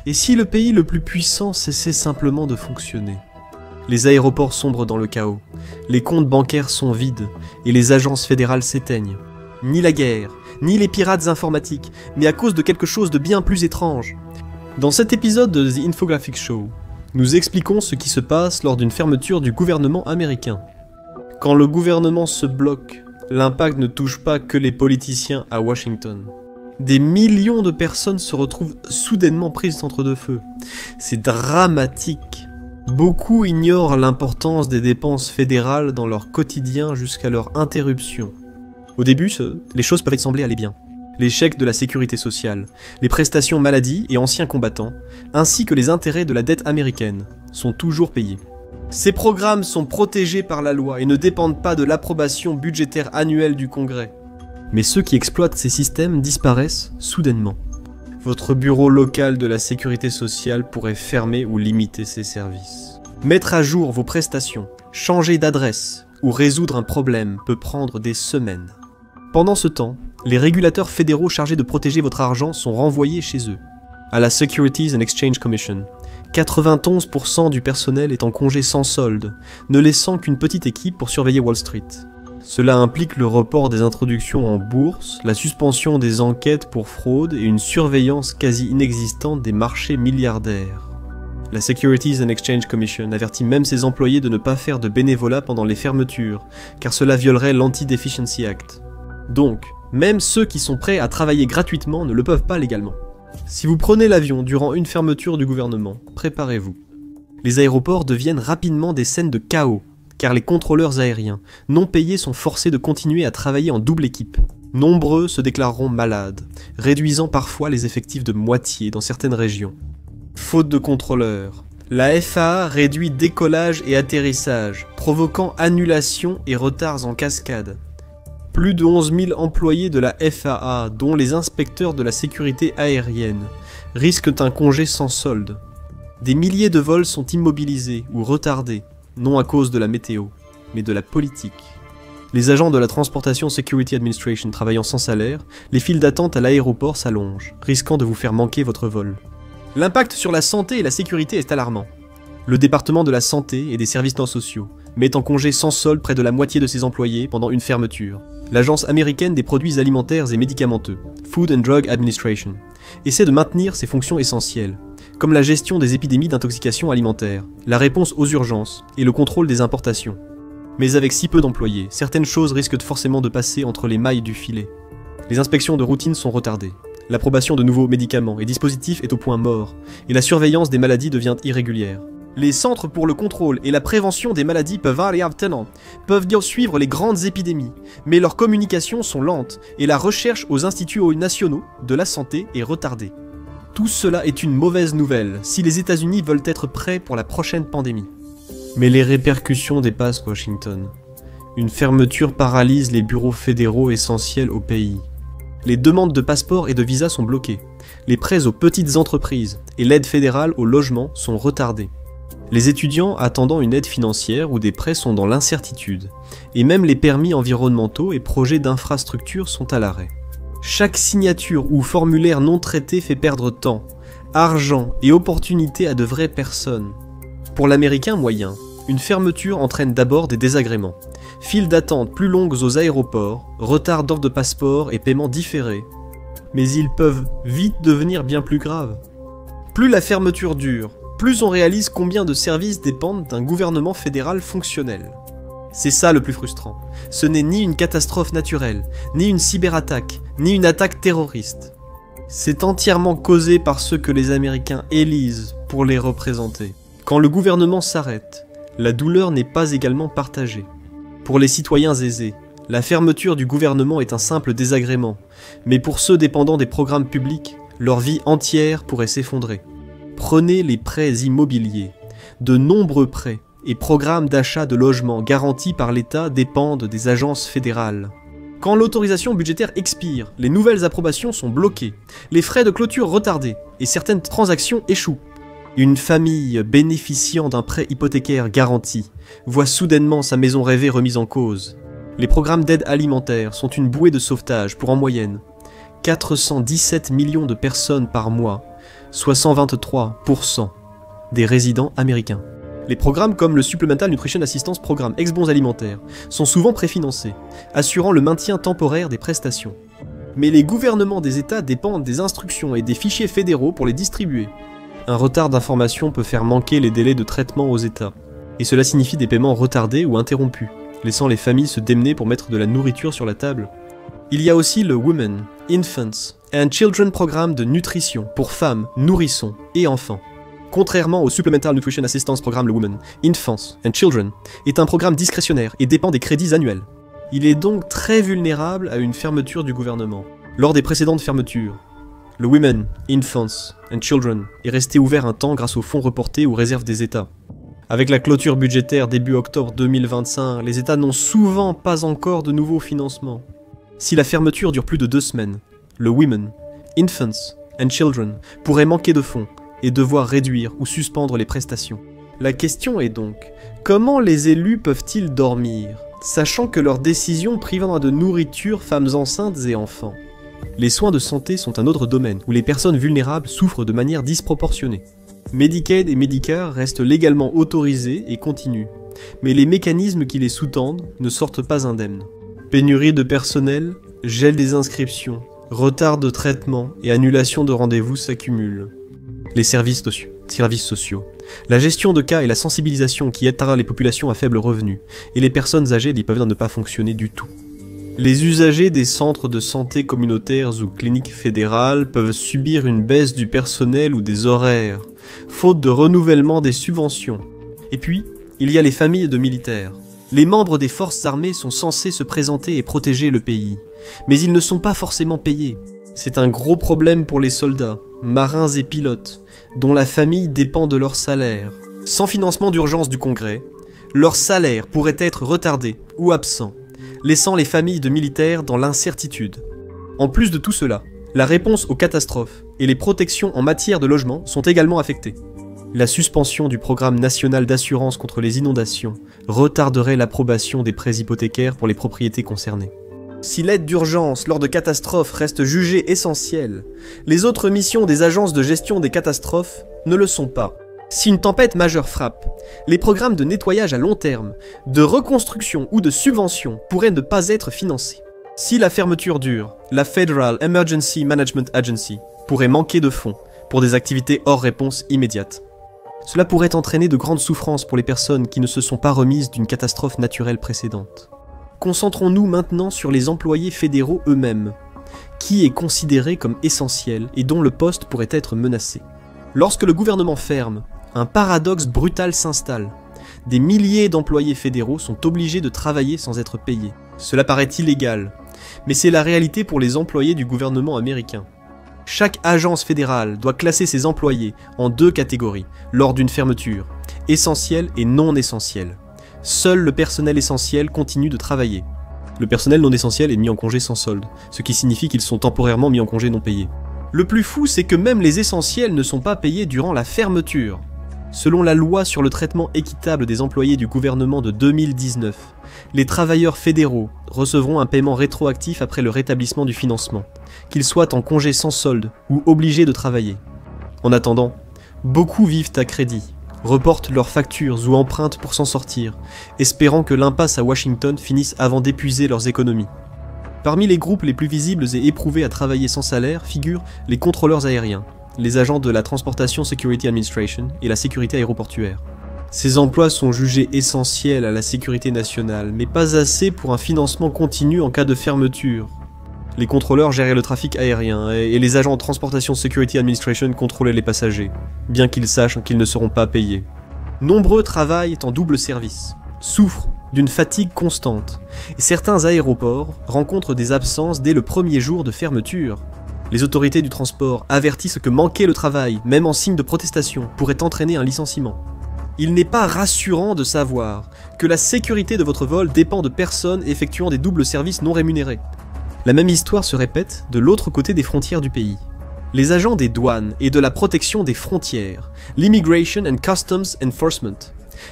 Et si le pays le plus puissant cessait simplement de fonctionner? Les aéroports sombrent dans le chaos, les comptes bancaires sont vides et les agences fédérales s'éteignent. Ni la guerre, ni les pirates informatiques, mais à cause de quelque chose de bien plus étrange. Dans cet épisode de The Infographic Show, nous expliquons ce qui se passe lors d'une fermeture du gouvernement américain. Quand le gouvernement se bloque, l'impact ne touche pas que les politiciens à Washington. Des millions de personnes se retrouvent soudainement prises entre deux feux. C'est dramatique. Beaucoup ignorent l'importance des dépenses fédérales dans leur quotidien jusqu'à leur interruption. Au début, les choses peuvent sembler aller bien. Les chèques de la sécurité sociale, les prestations maladie et anciens combattants, ainsi que les intérêts de la dette américaine, sont toujours payés. Ces programmes sont protégés par la loi et ne dépendent pas de l'approbation budgétaire annuelle du Congrès. Mais ceux qui exploitent ces systèmes disparaissent soudainement. Votre bureau local de la sécurité sociale pourrait fermer ou limiter ses services. Mettre à jour vos prestations, changer d'adresse ou résoudre un problème peut prendre des semaines. Pendant ce temps, les régulateurs fédéraux chargés de protéger votre argent sont renvoyés chez eux. À la Securities and Exchange Commission, 91% du personnel est en congé sans solde, ne laissant qu'une petite équipe pour surveiller Wall Street. Cela implique le report des introductions en bourse, la suspension des enquêtes pour fraude et une surveillance quasi inexistante des marchés milliardaires. La Securities and Exchange Commission avertit même ses employés de ne pas faire de bénévolat pendant les fermetures, car cela violerait l'Anti-Deficiency Act. Donc, même ceux qui sont prêts à travailler gratuitement ne le peuvent pas légalement. Si vous prenez l'avion durant une fermeture du gouvernement, préparez-vous. Les aéroports deviennent rapidement des scènes de chaos, car les contrôleurs aériens, non payés, sont forcés de continuer à travailler en double équipe. Nombreux se déclareront malades, réduisant parfois les effectifs de moitié dans certaines régions. Faute de contrôleurs, la FAA réduit décollage et atterrissage, provoquant annulations et retards en cascade. Plus de 11 000 employés de la FAA, dont les inspecteurs de la sécurité aérienne, risquent un congé sans solde. Des milliers de vols sont immobilisés ou retardés, non à cause de la météo, mais de la politique. Les agents de la Transportation Security Administration travaillant sans salaire, les files d'attente à l'aéroport s'allongent, risquant de vous faire manquer votre vol. L'impact sur la santé et la sécurité est alarmant. Le département de la santé et des services non sociaux met en congé sans solde près de la moitié de ses employés pendant une fermeture. L'Agence américaine des produits alimentaires et médicamenteux, Food and Drug Administration, essaie de maintenir ses fonctions essentielles, comme la gestion des épidémies d'intoxication alimentaire, la réponse aux urgences et le contrôle des importations. Mais avec si peu d'employés, certaines choses risquent forcément de passer entre les mailles du filet. Les inspections de routine sont retardées, l'approbation de nouveaux médicaments et dispositifs est au point mort, et la surveillance des maladies devient irrégulière. Les centres pour le contrôle et la prévention des maladies peuvent bien suivre les grandes épidémies, mais leurs communications sont lentes et la recherche aux instituts nationaux de la santé est retardée. Tout cela est une mauvaise nouvelle si les États-Unis veulent être prêts pour la prochaine pandémie. Mais les répercussions dépassent Washington. Une fermeture paralyse les bureaux fédéraux essentiels au pays. Les demandes de passeports et de visas sont bloquées. Les prêts aux petites entreprises et l'aide fédérale au logement sont retardés. Les étudiants attendant une aide financière ou des prêts sont dans l'incertitude, et même les permis environnementaux et projets d'infrastructure sont à l'arrêt. Chaque signature ou formulaire non traité fait perdre temps, argent et opportunités à de vraies personnes. Pour l'Américain moyen, une fermeture entraîne d'abord des désagréments. Files d'attente plus longues aux aéroports, retard d'ordre de passeport et paiements différés. Mais ils peuvent vite devenir bien plus graves. Plus la fermeture dure, plus on réalise combien de services dépendent d'un gouvernement fédéral fonctionnel. C'est ça le plus frustrant. Ce n'est ni une catastrophe naturelle, ni une cyberattaque, ni une attaque terroriste. C'est entièrement causé par ceux que les Américains élisent pour les représenter. Quand le gouvernement s'arrête, la douleur n'est pas également partagée. Pour les citoyens aisés, la fermeture du gouvernement est un simple désagrément, mais pour ceux dépendant des programmes publics, leur vie entière pourrait s'effondrer. Prenez les prêts immobiliers. De nombreux prêts et programmes d'achat de logements garantis par l'État dépendent des agences fédérales. Quand l'autorisation budgétaire expire, les nouvelles approbations sont bloquées, les frais de clôture retardés et certaines transactions échouent. Une famille bénéficiant d'un prêt hypothécaire garanti voit soudainement sa maison rêvée remise en cause. Les programmes d'aide alimentaire sont une bouée de sauvetage pour en moyenne 417 millions de personnes par mois, soit 123% des résidents américains. Les programmes comme le Supplemental Nutrition Assistance Programme ex-bons alimentaires sont souvent préfinancés, assurant le maintien temporaire des prestations. Mais les gouvernements des États dépendent des instructions et des fichiers fédéraux pour les distribuer. Un retard d'information peut faire manquer les délais de traitement aux États, et cela signifie des paiements retardés ou interrompus, laissant les familles se démener pour mettre de la nourriture sur la table. Il y a aussi le Women, Infants and Children Programme de nutrition pour femmes, nourrissons et enfants. Contrairement au Supplemental Nutrition Assistance Programme, le Women, Infants and Children est un programme discrétionnaire et dépend des crédits annuels. Il est donc très vulnérable à une fermeture du gouvernement. Lors des précédentes fermetures, le Women, Infants and Children est resté ouvert un temps grâce aux fonds reportés ou réserves des États. Avec la clôture budgétaire début octobre 2025, les États n'ont souvent pas encore de nouveaux financements. Si la fermeture dure plus de 2 semaines, le Women, Infants and Children pourrait manquer de fonds et devoir réduire ou suspendre les prestations. La question est donc, comment les élus peuvent-ils dormir, sachant que leurs décisions privant de nourriture femmes enceintes et enfants? Les soins de santé sont un autre domaine où les personnes vulnérables souffrent de manière disproportionnée. Medicaid et Medicare restent légalement autorisés et continuent, mais les mécanismes qui les sous-tendent ne sortent pas indemnes. Pénurie de personnel, gel des inscriptions, retard de traitement et annulation de rendez-vous s'accumulent. Les services sociaux, la gestion de cas et la sensibilisation qui aidera les populations à faible revenu, et les personnes âgées qui peuvent ne pas fonctionner du tout. Les usagers des centres de santé communautaires ou cliniques fédérales peuvent subir une baisse du personnel ou des horaires, faute de renouvellement des subventions. Et puis, il y a les familles de militaires. Les membres des forces armées sont censés se présenter et protéger le pays, mais ils ne sont pas forcément payés. C'est un gros problème pour les soldats, marins et pilotes, dont la famille dépend de leur salaire. Sans financement d'urgence du Congrès, leur salaire pourrait être retardé ou absent, laissant les familles de militaires dans l'incertitude. En plus de tout cela, la réponse aux catastrophes et les protections en matière de logement sont également affectées. La suspension du programme national d'assurance contre les inondations retarderait l'approbation des prêts hypothécaires pour les propriétés concernées. Si l'aide d'urgence lors de catastrophes reste jugée essentielle, les autres missions des agences de gestion des catastrophes ne le sont pas. Si une tempête majeure frappe, les programmes de nettoyage à long terme, de reconstruction ou de subvention pourraient ne pas être financés. Si la fermeture dure, la Federal Emergency Management Agency pourrait manquer de fonds pour des activités hors réponse immédiate. Cela pourrait entraîner de grandes souffrances pour les personnes qui ne se sont pas remises d'une catastrophe naturelle précédente. Concentrons-nous maintenant sur les employés fédéraux eux-mêmes, qui est considéré comme essentiel et dont le poste pourrait être menacé. Lorsque le gouvernement ferme, un paradoxe brutal s'installe. Des milliers d'employés fédéraux sont obligés de travailler sans être payés. Cela paraît illégal, mais c'est la réalité pour les employés du gouvernement américain. Chaque agence fédérale doit classer ses employés en 2 catégories lors d'une fermeture, essentiel et non essentiel. Seul le personnel essentiel continue de travailler. Le personnel non essentiel est mis en congé sans solde, ce qui signifie qu'ils sont temporairement mis en congé non payé. Le plus fou, c'est que même les essentiels ne sont pas payés durant la fermeture. Selon la loi sur le traitement équitable des employés du gouvernement de 2019, les travailleurs fédéraux recevront un paiement rétroactif après le rétablissement du financement, qu'ils soient en congé sans solde ou obligés de travailler. En attendant, beaucoup vivent à crédit, reportent leurs factures ou empruntent pour s'en sortir, espérant que l'impasse à Washington finisse avant d'épuiser leurs économies. Parmi les groupes les plus visibles et éprouvés à travailler sans salaire figurent les contrôleurs aériens, les agents de la Transportation Security Administration et la sécurité aéroportuaire. Ces emplois sont jugés essentiels à la sécurité nationale, mais pas assez pour un financement continu en cas de fermeture. Les contrôleurs géraient le trafic aérien et les agents de Transportation Security Administration contrôlaient les passagers, bien qu'ils sachent qu'ils ne seront pas payés. Nombreux travaillent en double service, souffrent d'une fatigue constante, et certains aéroports rencontrent des absences dès le premier jour de fermeture. Les autorités du transport avertissent que manquer le travail, même en signe de protestation, pourrait entraîner un licenciement. Il n'est pas rassurant de savoir que la sécurité de votre vol dépend de personnes effectuant des doubles services non rémunérés. La même histoire se répète de l'autre côté des frontières du pays. Les agents des douanes et de la protection des frontières, l'Immigration and Customs Enforcement,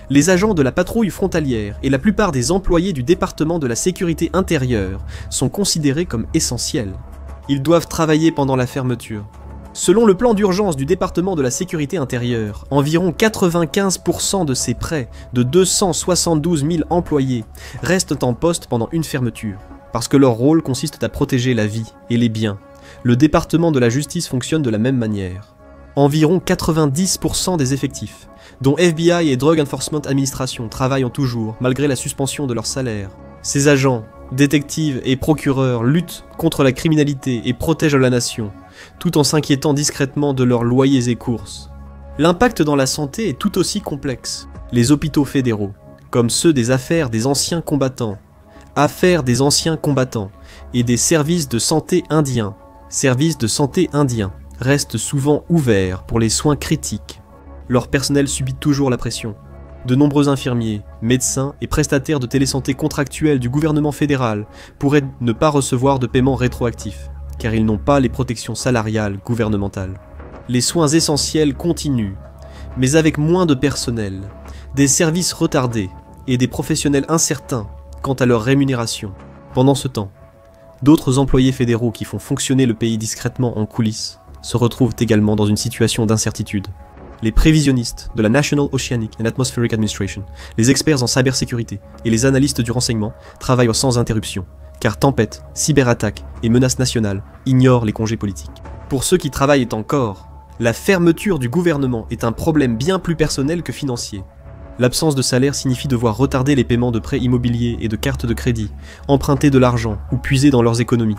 les agents de la patrouille frontalière et la plupart des employés du département de la sécurité intérieure sont considérés comme essentiels. Ils doivent travailler pendant la fermeture. Selon le plan d'urgence du département de la sécurité intérieure, environ 95% de ces près de 272 000 employés restent en poste pendant une fermeture, parce que leur rôle consiste à protéger la vie et les biens. Le département de la justice fonctionne de la même manière. Environ 90% des effectifs, dont FBI et Drug Enforcement Administration, travaillent en toujours, malgré la suspension de leur salaire. Ces agents, détectives et procureurs luttent contre la criminalité et protègent la nation, tout en s'inquiétant discrètement de leurs loyers et courses. L'impact dans la santé est tout aussi complexe. Les hôpitaux fédéraux, comme ceux des affaires des anciens combattants, et des services de santé indiens, restent souvent ouverts pour les soins critiques. Leur personnel subit toujours la pression. De nombreux infirmiers, médecins et prestataires de télésanté contractuels du gouvernement fédéral pourraient ne pas recevoir de paiement rétroactif, car ils n'ont pas les protections salariales gouvernementales. Les soins essentiels continuent, mais avec moins de personnel, des services retardés et des professionnels incertains quant à leur rémunération. Pendant ce temps, d'autres employés fédéraux qui font fonctionner le pays discrètement en coulisses se retrouvent également dans une situation d'incertitude. Les prévisionnistes de la National Oceanic and Atmospheric Administration, les experts en cybersécurité et les analystes du renseignement travaillent sans interruption, car tempêtes, cyberattaques et menaces nationales ignorent les congés politiques. Pour ceux qui travaillent encore, la fermeture du gouvernement est un problème bien plus personnel que financier. L'absence de salaire signifie devoir retarder les paiements de prêts immobiliers et de cartes de crédit, emprunter de l'argent ou puiser dans leurs économies.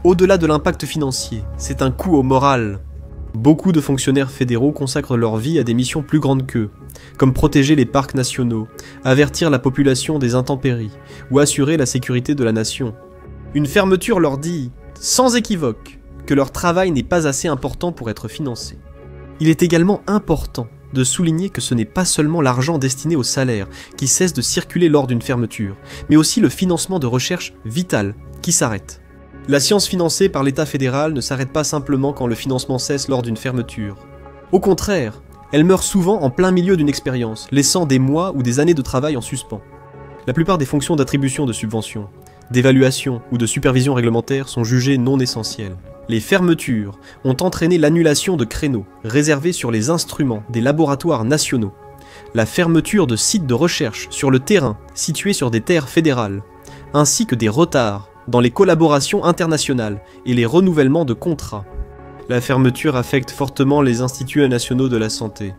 Au-delà de l'impact financier, c'est un coût au moral. Beaucoup de fonctionnaires fédéraux consacrent leur vie à des missions plus grandes qu'eux, comme protéger les parcs nationaux, avertir la population des intempéries ou assurer la sécurité de la nation. Une fermeture leur dit, sans équivoque, que leur travail n'est pas assez important pour être financé. Il est également important de souligner que ce n'est pas seulement l'argent destiné au salaire qui cesse de circuler lors d'une fermeture, mais aussi le financement de recherche vitale qui s'arrête. La science financée par l'État fédéral ne s'arrête pas simplement quand le financement cesse lors d'une fermeture. Au contraire, elle meurt souvent en plein milieu d'une expérience, laissant des mois ou des années de travail en suspens. La plupart des fonctions d'attribution de subventions, d'évaluation ou de supervision réglementaire sont jugées non essentielles. Les fermetures ont entraîné l'annulation de créneaux réservés sur les instruments des laboratoires nationaux, la fermeture de sites de recherche sur le terrain situés sur des terres fédérales, ainsi que des retards dans les collaborations internationales et les renouvellements de contrats. La fermeture affecte fortement les instituts nationaux de la santé.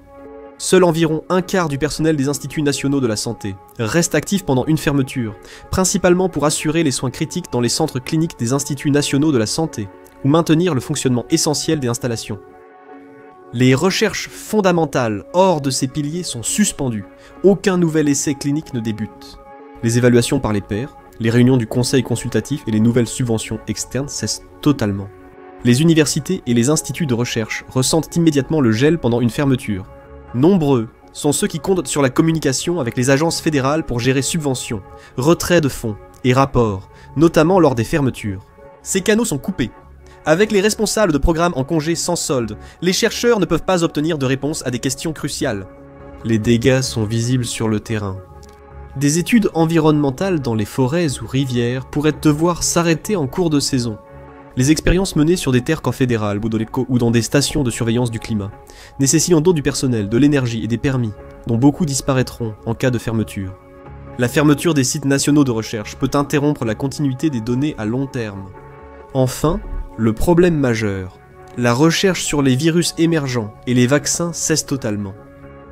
Seul environ un quart du personnel des instituts nationaux de la santé reste actif pendant une fermeture, principalement pour assurer les soins critiques dans les centres cliniques des instituts nationaux de la santé, ou maintenir le fonctionnement essentiel des installations. Les recherches fondamentales hors de ces piliers sont suspendues. Aucun nouvel essai clinique ne débute. Les évaluations par les pairs, les réunions du conseil consultatif et les nouvelles subventions externes cessent totalement. Les universités et les instituts de recherche ressentent immédiatement le gel pendant une fermeture. Nombreux sont ceux qui comptent sur la communication avec les agences fédérales pour gérer subventions, retraits de fonds et rapports, notamment lors des fermetures. Ces canaux sont coupés. Avec les responsables de programmes en congé sans solde, les chercheurs ne peuvent pas obtenir de réponse à des questions cruciales. Les dégâts sont visibles sur le terrain. Des études environnementales dans les forêts ou rivières pourraient devoir s'arrêter en cours de saison. Les expériences menées sur des terres confédérales ou dans des stations de surveillance du climat nécessitant du personnel, de l'énergie et des permis, dont beaucoup disparaîtront en cas de fermeture. La fermeture des sites nationaux de recherche peut interrompre la continuité des données à long terme. Enfin, le problème majeur, la recherche sur les virus émergents et les vaccins cesse totalement.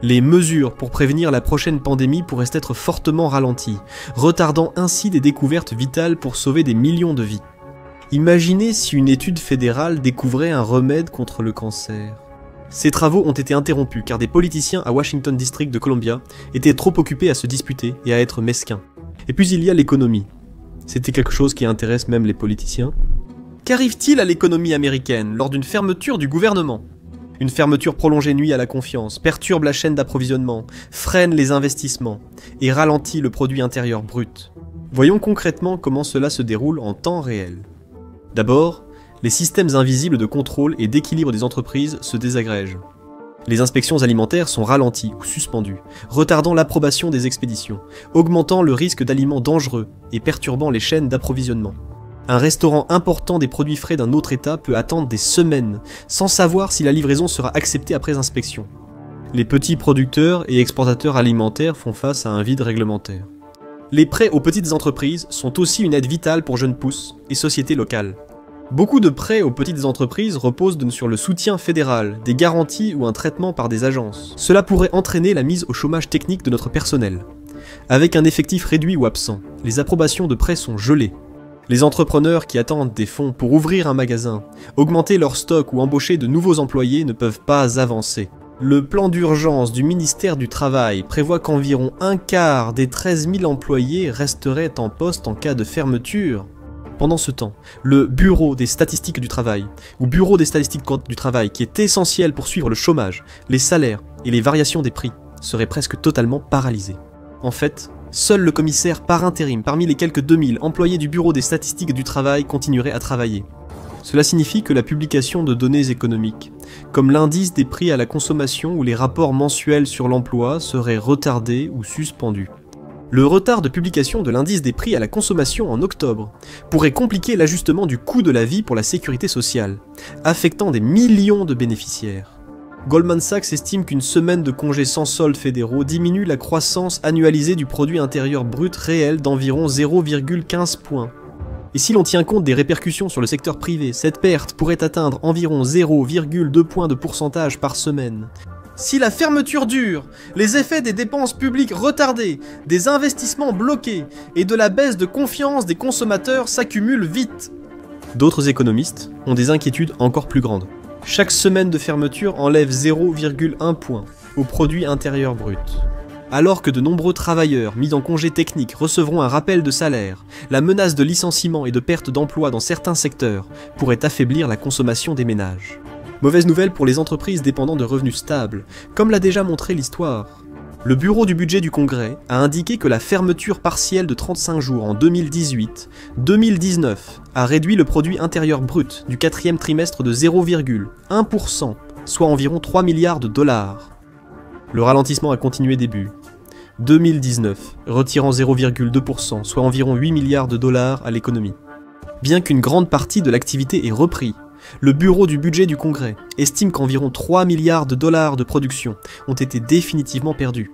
Les mesures pour prévenir la prochaine pandémie pourraient être fortement ralenties, retardant ainsi des découvertes vitales pour sauver des millions de vies. Imaginez si une étude fédérale découvrait un remède contre le cancer. Ces travaux ont été interrompus car des politiciens à Washington District de Columbia étaient trop occupés à se disputer et à être mesquins. Et puis il y a l'économie. C'était quelque chose qui intéresse même les politiciens. Qu'arrive-t-il à l'économie américaine lors d'une fermeture du gouvernement ? Une fermeture prolongée nuit à la confiance, perturbe la chaîne d'approvisionnement, freine les investissements et ralentit le produit intérieur brut. Voyons concrètement comment cela se déroule en temps réel. D'abord, les systèmes invisibles de contrôle et d'équilibre des entreprises se désagrègent. Les inspections alimentaires sont ralenties ou suspendues, retardant l'approbation des expéditions, augmentant le risque d'aliments dangereux et perturbant les chaînes d'approvisionnement. Un restaurant important des produits frais d'un autre État peut attendre des semaines, sans savoir si la livraison sera acceptée après inspection. Les petits producteurs et exportateurs alimentaires font face à un vide réglementaire. Les prêts aux petites entreprises sont aussi une aide vitale pour jeunes pousses et sociétés locales. Beaucoup de prêts aux petites entreprises reposent sur le soutien fédéral, des garanties ou un traitement par des agences. Cela pourrait entraîner la mise au chômage technique de notre personnel. Avec un effectif réduit ou absent, les approbations de prêts sont gelées. Les entrepreneurs qui attendent des fonds pour ouvrir un magasin, augmenter leur stock ou embaucher de nouveaux employés ne peuvent pas avancer. Le plan d'urgence du ministère du Travail prévoit qu'environ un quart des 13 000 employés resteraient en poste en cas de fermeture. Pendant ce temps, le Bureau des statistiques du travail, ou Bureau des statistiques du travail, qui est essentiel pour suivre le chômage, les salaires et les variations des prix, serait presque totalement paralysé. En fait, seul le commissaire par intérim parmi les quelques 2000 employés du Bureau des statistiques du travail continuerait à travailler. Cela signifie que la publication de données économiques, comme l'indice des prix à la consommation ou les rapports mensuels sur l'emploi, seraient retardés ou suspendus. Le retard de publication de l'indice des prix à la consommation en octobre pourrait compliquer l'ajustement du coût de la vie pour la sécurité sociale, affectant des millions de bénéficiaires. Goldman Sachs estime qu'une semaine de congés sans soldes fédéraux diminue la croissance annualisée du produit intérieur brut réel d'environ 0,15 points. Et si l'on tient compte des répercussions sur le secteur privé, cette perte pourrait atteindre environ 0,2 points de pourcentage par semaine. Si la fermeture dure, les effets des dépenses publiques retardées, des investissements bloqués et de la baisse de confiance des consommateurs s'accumulent vite. D'autres économistes ont des inquiétudes encore plus grandes. Chaque semaine de fermeture enlève 0,1 point au produit intérieur brut. Alors que de nombreux travailleurs mis en congé technique recevront un rappel de salaire, la menace de licenciement et de perte d'emploi dans certains secteurs pourrait affaiblir la consommation des ménages. Mauvaise nouvelle pour les entreprises dépendant de revenus stables, comme l'a déjà montré l'histoire. Le Bureau du budget du Congrès a indiqué que la fermeture partielle de 35 jours en 2018-2019 a réduit le produit intérieur brut du quatrième trimestre de 0,1%, soit environ 3 milliards de dollars. Le ralentissement a continué début 2019, retirant 0,2%, soit environ 8 milliards de dollars à l'économie. Bien qu'une grande partie de l'activité ait repris, le Bureau du budget du Congrès estime qu'environ 3 milliards de dollars de production ont été définitivement perdus.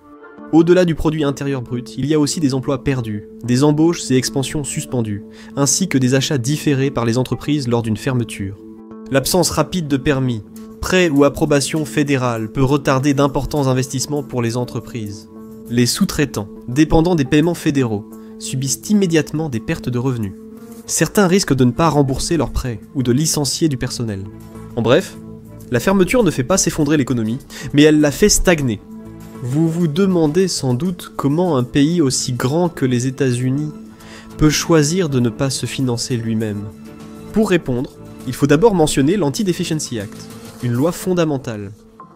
Au-delà du produit intérieur brut, il y a aussi des emplois perdus, des embauches et expansions suspendues, ainsi que des achats différés par les entreprises lors d'une fermeture. L'absence rapide de permis, prêts ou approbation fédérale peut retarder d'importants investissements pour les entreprises. Les sous-traitants, dépendant des paiements fédéraux, subissent immédiatement des pertes de revenus. Certains risquent de ne pas rembourser leurs prêts ou de licencier du personnel. En bref, la fermeture ne fait pas s'effondrer l'économie, mais elle la fait stagner. Vous vous demandez sans doute comment un pays aussi grand que les États-Unis peut choisir de ne pas se financer lui-même. Pour répondre, il faut d'abord mentionner l'Anti-Deficiency Act, une loi fondamentale,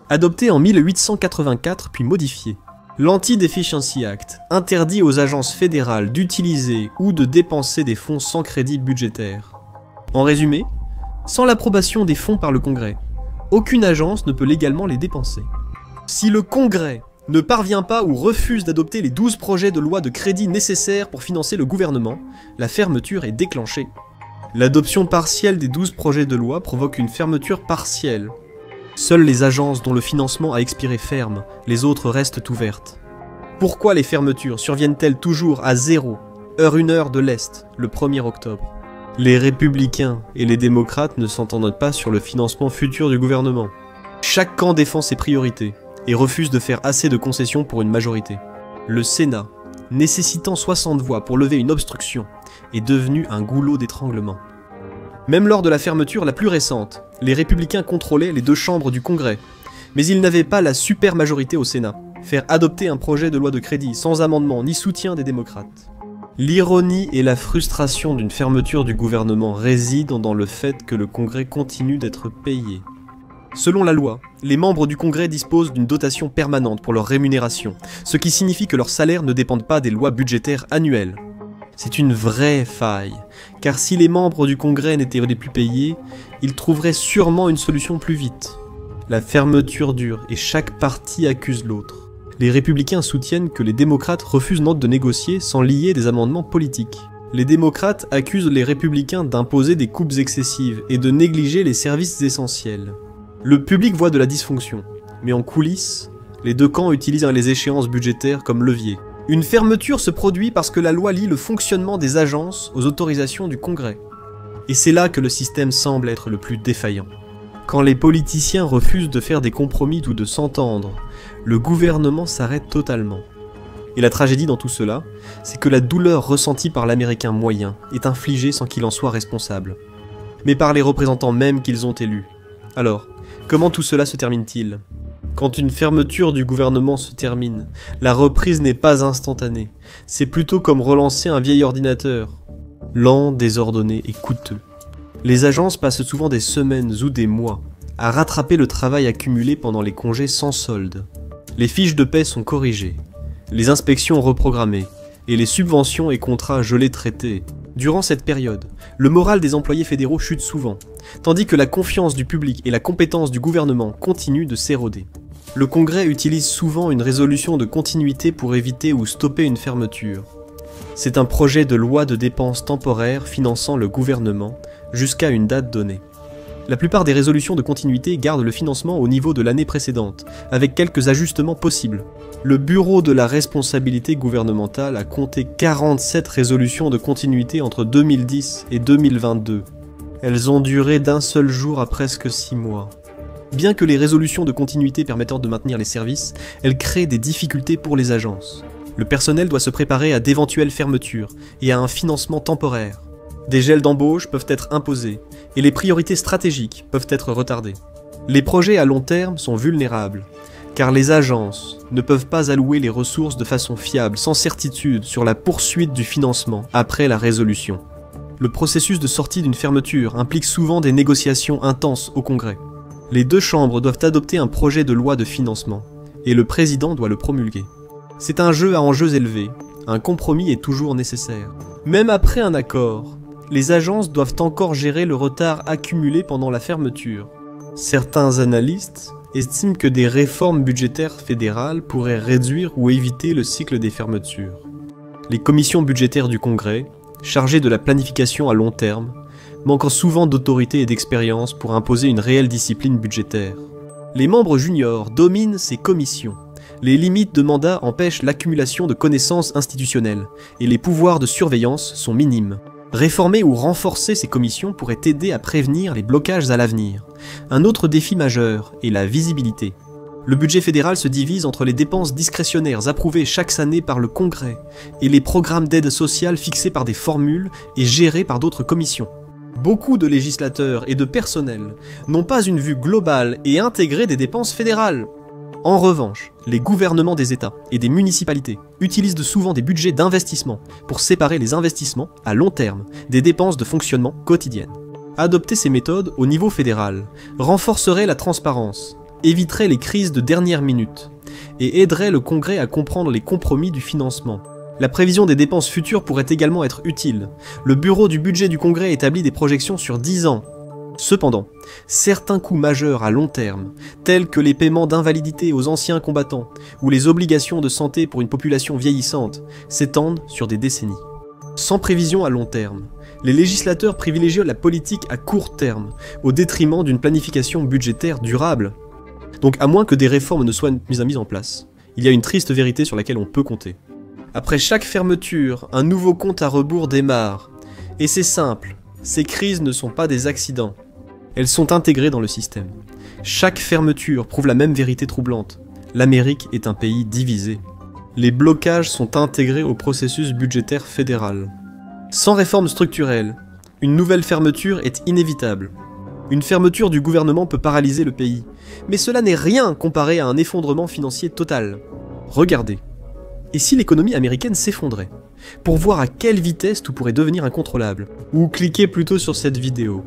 adoptée en 1884 puis modifiée. L'Anti-Deficiency Act interdit aux agences fédérales d'utiliser ou de dépenser des fonds sans crédit budgétaire. En résumé, sans l'approbation des fonds par le Congrès, aucune agence ne peut légalement les dépenser. Si le Congrès ne parvient pas ou refuse d'adopter les 12 projets de loi de crédit nécessaires pour financer le gouvernement, la fermeture est déclenchée. L'adoption partielle des 12 projets de loi provoque une fermeture partielle. Seules les agences dont le financement a expiré ferment, les autres restent ouvertes. Pourquoi les fermetures surviennent-elles toujours à 0, heure 1h de l'Est, le 1er octobre? Les républicains et les démocrates ne s'entendent pas sur le financement futur du gouvernement. Chaque camp défend ses priorités et refuse de faire assez de concessions pour une majorité. Le Sénat, nécessitant 60 voix pour lever une obstruction, est devenu un goulot d'étranglement. Même lors de la fermeture la plus récente, les républicains contrôlaient les deux chambres du Congrès, mais ils n'avaient pas la super majorité au Sénat, faire adopter un projet de loi de crédit sans amendement ni soutien des démocrates. L'ironie et la frustration d'une fermeture du gouvernement résident dans le fait que le Congrès continue d'être payé. Selon la loi, les membres du Congrès disposent d'une dotation permanente pour leur rémunération, ce qui signifie que leurs salaires ne dépendent pas des lois budgétaires annuelles. C'est une vraie faille, car si les membres du Congrès n'étaient plus payés, ils trouveraient sûrement une solution plus vite. La fermeture dure et chaque parti accuse l'autre. Les républicains soutiennent que les démocrates refusent de négocier sans lier des amendements politiques. Les démocrates accusent les républicains d'imposer des coupes excessives et de négliger les services essentiels. Le public voit de la dysfonction, mais en coulisses, les deux camps utilisent les échéances budgétaires comme levier. Une fermeture se produit parce que la loi lie le fonctionnement des agences aux autorisations du Congrès. Et c'est là que le système semble être le plus défaillant. Quand les politiciens refusent de faire des compromis ou de s'entendre, le gouvernement s'arrête totalement. Et la tragédie dans tout cela, c'est que la douleur ressentie par l'Américain moyen est infligée sans qu'il en soit responsable, mais par les représentants mêmes qu'ils ont élus. Alors, comment tout cela se termine-t-il ? Quand une fermeture du gouvernement se termine, la reprise n'est pas instantanée, c'est plutôt comme relancer un vieil ordinateur, lent, désordonné et coûteux. Les agences passent souvent des semaines ou des mois à rattraper le travail accumulé pendant les congés sans solde. Les fiches de paie sont corrigées, les inspections reprogrammées, et les subventions et contrats gelés traités. Durant cette période, le moral des employés fédéraux chute souvent, tandis que la confiance du public et la compétence du gouvernement continuent de s'éroder. Le Congrès utilise souvent une résolution de continuité pour éviter ou stopper une fermeture. C'est un projet de loi de dépenses temporaires finançant le gouvernement jusqu'à une date donnée. La plupart des résolutions de continuité gardent le financement au niveau de l'année précédente, avec quelques ajustements possibles. Le Bureau de la responsabilité gouvernementale a compté 47 résolutions de continuité entre 2010 et 2022. Elles ont duré d'un seul jour à presque 6 mois. Bien que les résolutions de continuité permettant de maintenir les services, elles créent des difficultés pour les agences. Le personnel doit se préparer à d'éventuelles fermetures et à un financement temporaire. Des gels d'embauche peuvent être imposés, et les priorités stratégiques peuvent être retardées. Les projets à long terme sont vulnérables, car les agences ne peuvent pas allouer les ressources de façon fiable, sans certitude sur la poursuite du financement après la résolution. Le processus de sortie d'une fermeture implique souvent des négociations intenses au Congrès. Les deux chambres doivent adopter un projet de loi de financement, et le président doit le promulguer. C'est un jeu à enjeux élevés, un compromis est toujours nécessaire. Même après un accord, les agences doivent encore gérer le retard accumulé pendant la fermeture. Certains analystes estiment que des réformes budgétaires fédérales pourraient réduire ou éviter le cycle des fermetures. Les commissions budgétaires du Congrès, chargées de la planification à long terme, manquent souvent d'autorité et d'expérience pour imposer une réelle discipline budgétaire. Les membres juniors dominent ces commissions. Les limites de mandat empêchent l'accumulation de connaissances institutionnelles, et les pouvoirs de surveillance sont minimes. Réformer ou renforcer ces commissions pourrait aider à prévenir les blocages à l'avenir. Un autre défi majeur est la visibilité. Le budget fédéral se divise entre les dépenses discrétionnaires approuvées chaque année par le Congrès et les programmes d'aide sociale fixés par des formules et gérés par d'autres commissions. Beaucoup de législateurs et de personnel n'ont pas une vue globale et intégrée des dépenses fédérales. En revanche, les gouvernements des États et des municipalités utilisent souvent des budgets d'investissement pour séparer les investissements à long terme des dépenses de fonctionnement quotidiennes. Adopter ces méthodes au niveau fédéral renforcerait la transparence, éviterait les crises de dernière minute et aiderait le Congrès à comprendre les compromis du financement. La prévision des dépenses futures pourrait également être utile. Le Bureau du budget du Congrès établit des projections sur 10 ans. Cependant, certains coûts majeurs à long terme, tels que les paiements d'invalidité aux anciens combattants ou les obligations de santé pour une population vieillissante, s'étendent sur des décennies. Sans prévision à long terme, les législateurs privilégient la politique à court terme, au détriment d'une planification budgétaire durable. Donc à moins que des réformes ne soient mises en place, il y a une triste vérité sur laquelle on peut compter. Après chaque fermeture, un nouveau compte à rebours démarre. Et c'est simple, ces crises ne sont pas des accidents. Elles sont intégrées dans le système. Chaque fermeture prouve la même vérité troublante. L'Amérique est un pays divisé. Les blocages sont intégrés au processus budgétaire fédéral. Sans réforme structurelle, une nouvelle fermeture est inévitable. Une fermeture du gouvernement peut paralyser le pays, mais cela n'est rien comparé à un effondrement financier total. Regardez. Et si l'économie américaine s'effondrait ? Pour voir à quelle vitesse tout pourrait devenir incontrôlable. Ou cliquez plutôt sur cette vidéo.